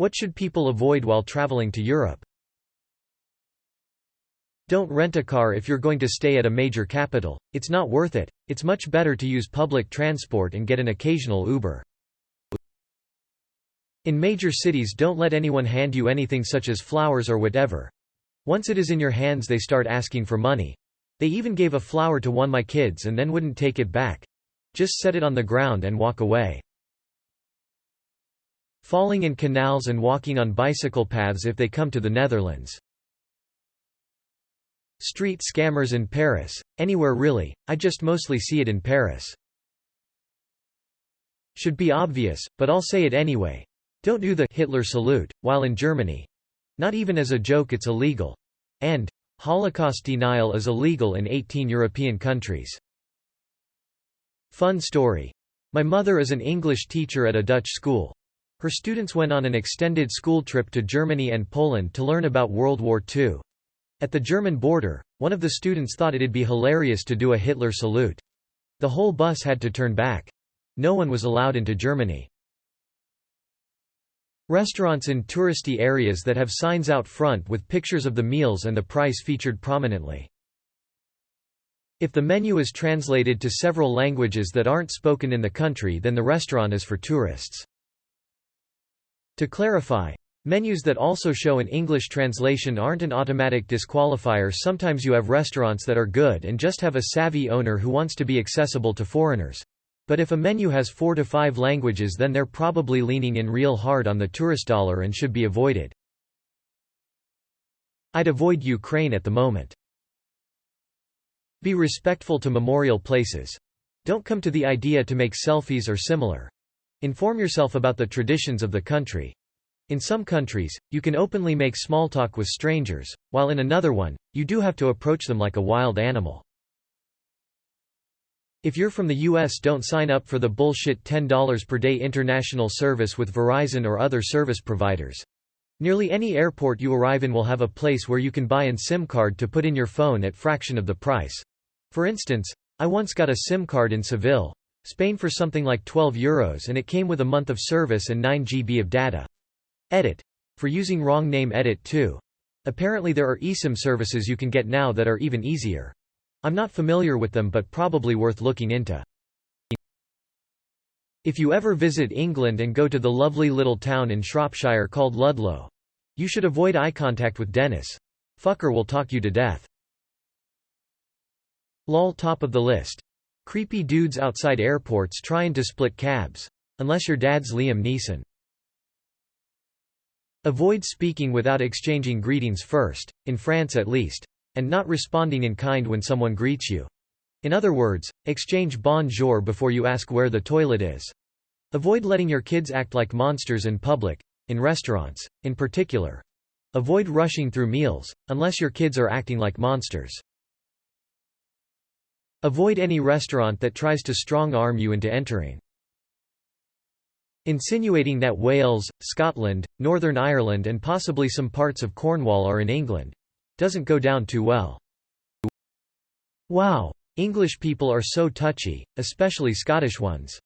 What should people avoid while traveling to Europe? Don't rent a car if you're going to stay at a major capital, it's not worth it. It's much better to use public transport and get an occasional Uber. In major cities, don't let anyone hand you anything such as flowers or whatever. Once it is in your hands, they start asking for money. They even gave a flower to one of my kids and then wouldn't take it back. Just set it on the ground and walk away. Falling in canals and walking on bicycle paths if they come to the Netherlands. Street scammers in Paris. Anywhere really, I just mostly see it in Paris. Should be obvious, but I'll say it anyway. Don't do the Hitler salute while in Germany. Not even as a joke, it's illegal. And Holocaust denial is illegal in 18 European countries. Fun story. My mother is an English teacher at a Dutch school. Her students went on an extended school trip to Germany and Poland to learn about World War II. At the German border, one of the students thought it'd be hilarious to do a Hitler salute. The whole bus had to turn back. No one was allowed into Germany. Restaurants in touristy areas that have signs out front with pictures of the meals and the price featured prominently. If the menu is translated to several languages that aren't spoken in the country, then the restaurant is for tourists. To clarify, menus that also show an English translation aren't an automatic disqualifier. Sometimes you have restaurants that are good and just have a savvy owner who wants to be accessible to foreigners. But if a menu has 4 to 5 languages, then they're probably leaning in real hard on the tourist dollar and should be avoided. I'd avoid Ukraine at the moment. Be respectful to memorial places. Don't come to the idea to make selfies or similar. Inform yourself about the traditions of the country. In some countries, you can openly make small talk with strangers, while in another one, you do have to approach them like a wild animal. If you're from the US, don't sign up for the bullshit $10 per day international service with Verizon or other service providers. Nearly any airport you arrive in will have a place where you can buy an SIM card to put in your phone at fraction of the price. For instance, I once got a SIM card in Seville, Spain for something like €12 and it came with a month of service and 9 GB of data. Edit. For using wrong name, edit too. Apparently there are eSIM services you can get now that are even easier. I'm not familiar with them, but probably worth looking into. If you ever visit England and go to the lovely little town in Shropshire called Ludlow, you should avoid eye contact with Dennis. Fucker will talk you to death. Lol. Top of the list. Creepy dudes outside airports trying to split cabs. Unless your dad's Liam Neeson. Avoid speaking without exchanging greetings first, in France at least. And not responding in kind when someone greets you. In other words, exchange bonjour before you ask where the toilet is. Avoid letting your kids act like monsters in public, in restaurants, in particular. Avoid rushing through meals, unless your kids are acting like monsters. Avoid any restaurant that tries to strong-arm you into entering. Insinuating that Wales, Scotland, Northern Ireland and possibly some parts of Cornwall are in England doesn't go down too well. Wow, English people are so touchy, especially Scottish ones.